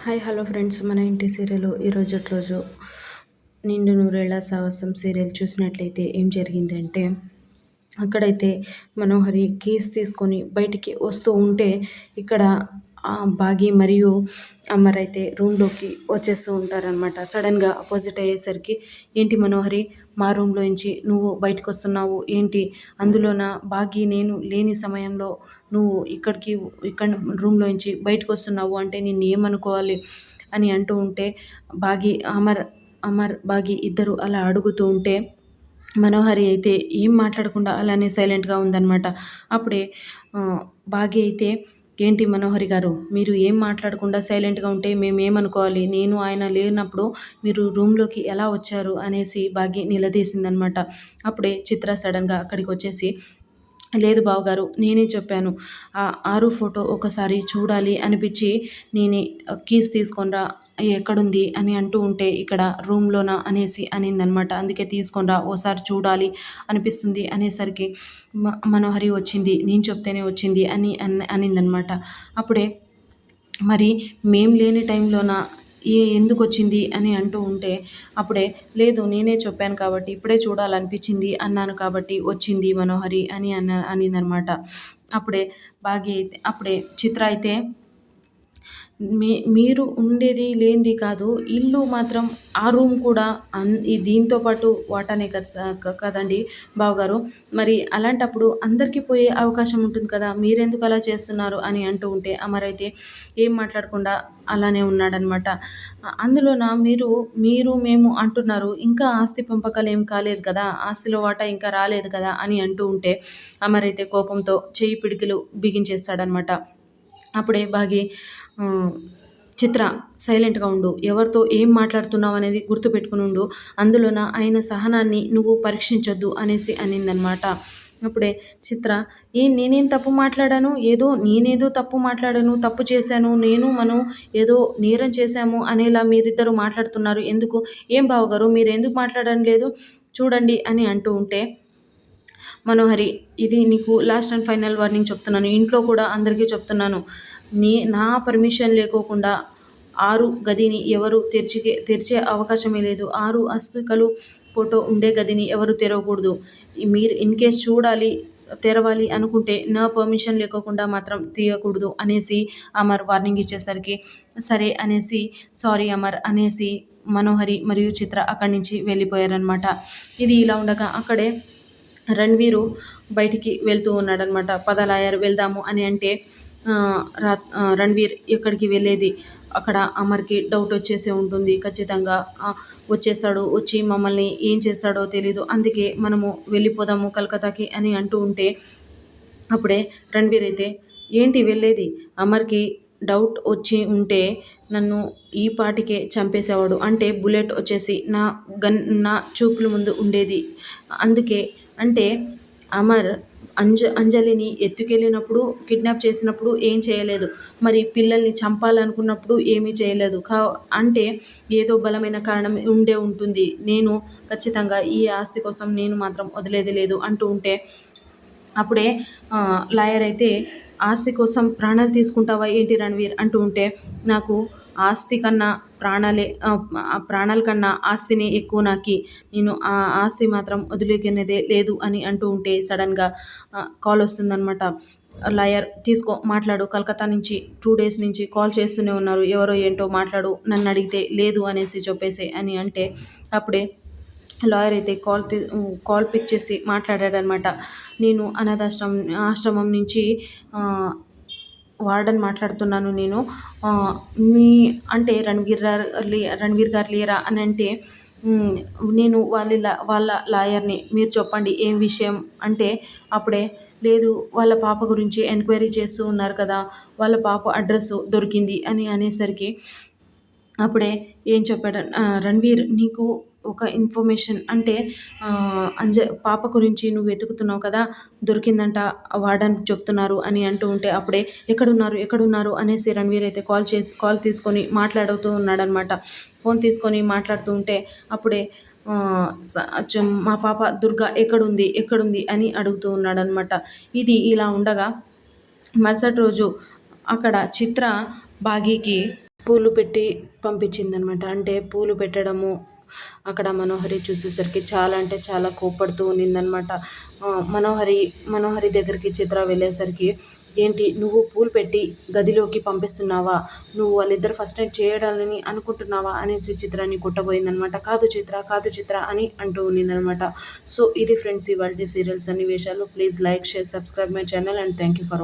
Hi hello friends, మన ఇంటి serial ఈరోజు రోజు నిండు నూరేళ్ల సావాసం సీరియల్ చూసినట్లయితే ఏం జరిగిందంటే, అక్కడైతే మనోహరి కీస్ తీసుకొని బయటికి వస్తూ ఉంటే ఇక్కడ బాగి మరియు అమర్ అయితే రూమ్లోకి వచ్చేస్తూ ఉంటారనమాట. సడన్గా అపోజిట్ అయ్యేసరికి, ఏంటి మనోహరి, మా రూమ్లోంచి నువ్వు బయటకు వస్తున్నావు ఏంటి, అందులోన బాగి నేను లేని సమయంలో నువ్వు ఇక్కడ రూమ్లోంచి బయటకు వస్తున్నావు అంటే నిన్ను ఏమనుకోవాలి అని అంటూ ఉంటే, బాగి అమర్ బాగి ఇద్దరు అలా అడుగుతూ ఉంటే మనోహరి అయితే ఏం మాట్లాడకుండా అలానే సైలెంట్గా ఉందన్నమాట. అప్పుడే బాగి అయితే, ఏంటి మనోహరి గారు, మీరు ఏం మాట్లాడకుండా సైలెంట్గా ఉంటే మేమేమనుకోవాలి, నేను ఆయన లేనప్పుడు మీరు రూమ్లోకి ఎలా వచ్చారు అనేసి బాగి నిలదీసిందనమాట. అప్పుడే చిత్ర సడన్గా అక్కడికి వచ్చేసి, లేదు బావగారు, నేనే చెప్పాను, ఆరు ఫోటో ఒకసారి చూడాలి అనిపించి నేనే కీస్ తీసుకొనిరా, ఎక్కడుంది అని అంటూ ఉంటే, ఇక్కడ రూమ్లోనా అనేసి అనిందనమాట. అందుకే తీసుకొనిరా, ఓసారి చూడాలి అనిపిస్తుంది అనేసరికి మనోహరి వచ్చింది, నేను చెప్తేనే వచ్చింది అనిందనమాట. అప్పుడే మరి మేం లేని టైంలోన ఎందుకు వచ్చింది అని అంటూ ఉంటే, అప్పుడే లేదు నేనే చెప్పాను కాబట్టి, ఇప్పుడే చూడాలనిపించింది అన్నాను కాబట్టి వచ్చింది మనోహరి అనిందనమాట. అప్పుడే అప్పుడే చిత్ర అయితే, మీరు ఉండేది లేనిది కాదు, ఇల్లు మాత్రం ఆ రూమ్ కూడా దీంతో పాటు వాటానే కదండి బావగారు, మరి అలాంటప్పుడు అందరికీ పోయే అవకాశం ఉంటుంది కదా, మీరెందుకు అలా చేస్తున్నారు అని అంటూ ఉంటే, అమర్ అయితే ఏం మాట్లాడకుండా అలానే ఉన్నాడనమాట. అందులోన మీరు మేము అంటున్నారు, ఇంకా ఆస్తి పంపకాలు ఏం కాలేదు కదా, ఆస్తిలో వాటా ఇంకా రాలేదు కదా అని అంటూ ఉంటే, అమర్ అయితే కోపంతో చెయ్యి పిడికిలు బిగించేస్తాడనమాట. అప్పుడే బాగి, చిత్ర సైలెంట్గా ఉండు, ఎవరితో ఏం మాట్లాడుతున్నావు అనేది గుర్తుపెట్టుకుని ఉండు, అందులోన ఆయన సహనాన్ని నువ్వు పరీక్షించొద్దు అనేసి అనిందనమాట. అప్పుడే చిత్ర, నేనేం తప్పు మాట్లాడాను, నేనేదో తప్పు మాట్లాడాను, తప్పు చేశాను, మనం ఏదో నేరం చేశాము అనేలా మీరిద్దరు మాట్లాడుతున్నారు ఎందుకు, ఏం బావగారు మీరు ఎందుకు మాట్లాడడం లేదు చూడండి అని అంటూ ఉంటే, మనోహరి, ఇది నీకు లాస్ట్ అండ్ ఫైనల్ వార్నింగ్ చెప్తున్నాను, ఇంట్లో కూడా అందరికీ చెప్తున్నాను, నా పర్మిషన్ లేకోకుండా గదిని ఎవరు తెరిచే అవకాశమే లేదు, అస్తికలు ఫోటో ఉండే గదిని ఎవరు తెరవకూడదు, మీరు ఇన్ కేస్ తెరవాలి అనుకుంటే నా పర్మిషన్ లేకోకుండా మాత్రం తీయకూడదు అనేసి అమర్ వార్నింగ్ ఇచ్చేసరికి, సరే అనేసి సారీ అమర్ అనేసి మనోహరి మరియు చిత్ర అక్కడి నుంచి వెళ్ళిపోయారనమాట. ఇది ఇలా ఉండగా అక్కడే రణ్వీరు బయటికి వెళ్తూ ఉన్నాడనమాట. పద లాయర్ వెళ్దాము అని అంటే, రణ్వీర్ ఎక్కడికి వెళ్ళేది, అక్కడ అమర్కి డౌట్ వచ్చేసే ఉంటుంది ఖచ్చితంగా, వచ్చేస్తాడు, వచ్చి మమ్మల్ని ఏం చేస్తాడో తెలీదు, అందుకే మనము వెళ్ళిపోదాము కలకత్తాకి అని అంటూ ఉంటే, అప్పుడే రణ్వీర్ అయితే, ఏంటి వెళ్ళేది, అమర్కి డౌట్ వచ్చి ఉంటే నన్ను ఈ పాటికే చంపేసేవాడు, అంటే బుల్లెట్ వచ్చేసి నా చూపుల ముందు ఉండేది, అందుకే అంటే అమర్ అంజలిని ఎత్తుకెళ్ళినప్పుడు, కిడ్నాప్ చేసినప్పుడు ఏం చేయలేదు, మరి పిల్లల్ని చంపాలనుకున్నప్పుడు ఏమీ చేయలేదు, అంటే ఏదో బలమైన కారణం ఉండే ఉంటుంది, నేను ఖచ్చితంగా ఈ ఆస్తి కోసం నేను మాత్రం వదిలేది లేదు అంటూ ఉంటే, అప్పుడే లాయర్ అయితే, ఆస్తి కోసం ప్రాణాలు తీసుకుంటావా ఏంటి రణ్వీర్ అంటూ ఉంటే, నాకు ఆస్తి కన్నా ప్రాణాల కన్నా ఆస్తినే ఎక్కువ నాకి, నేను ఆ ఆస్తి మాత్రం వదిలేకునేదే లేదు అని అంటూ ఉంటే, సడన్గా కాల్ వస్తుందనమాట. లాయర్, తీసుకో మాట్లాడు, కలకత్తా నుంచి 2 days నుంచి కాల్ చేస్తూనే ఉన్నారు, ఎవరో ఏంటో మాట్లాడు, నన్ను అడిగితే లేదు అనేసి చెప్పేసి అని అంటే, అప్పుడే లాయర్ అయితే కాల్ పిక్ చేసి మాట్లాడాడనమాట. నేను ఆశ్రమం నుంచి వార్డెన్ మాట్లాడుతున్నాను, నేను అంటే రణ్వీర్ గారు లేరా అని అంటే, నేను వాళ్ళ లాయర్ని, మీరు చెప్పండి ఏం విషయం అంటే, అప్పుడే లేదు వాళ్ళ పాప గురించి ఎంక్వైరీ చేస్తూ ఉన్నారు కదా, వాళ్ళ పాప అడ్రస్ దొరికింది అని అనేసరికి, అప్పుడే ఏం చెప్పాడు, రణ్వీర్ నీకు ఒక ఇన్ఫర్మేషన్ అంటే, పాప గురించి నువ్వు వెతుకుతున్నావు కదా, దొరికిందంట, వార్డెన్ చెప్తున్నారు అని అంటూ ఉంటే, అప్పుడే ఎక్కడున్నారు అనేసి రణ్వీర్ అయితే కాల్ తీసుకొని మాట్లాడుతూ ఉన్నాడనమాట. ఫోన్ తీసుకొని మాట్లాడుతూ ఉంటే, అప్పుడే మా పాప దుర్గా ఎక్కడుంది అని అడుగుతూ ఉన్నాడనమాట. ఇది ఇలా ఉండగా మరుసటి రోజు అక్కడ చిత్ర బాగీకి పూలు పెట్టి పంపించిందనమాట. అంటే పూలు పెట్టడము, అక్కడ మనోహరి చూసేసరికి చాలా అంటే చాలా కోప్పడుతూ ఉన్నిందనమాట. మనోహరి దగ్గరికి చిత్ర వెళ్ళేసరికి, "ఏంటి నువ్వు పూలు పెట్టి గదిలోకి పంపిస్తున్నావా? నువ్వు వాళ్ళిద్దరు ఫస్ట్ నైట్ చేయడాలని అనుకుంటున్నావా?" అనేసి చిత్రాన్ని కొట్టబోయిందనమాట. "కాదు చిత్ర, కాదు చిత్ర" అని అంటూ ఉన్నిందనమాట. సో, ఇది ఫ్రెండ్స్ ఇవాల్టి సీరియల్ సన్నివేశాలు. Please like, share, subscribe my channel and thank you for watching.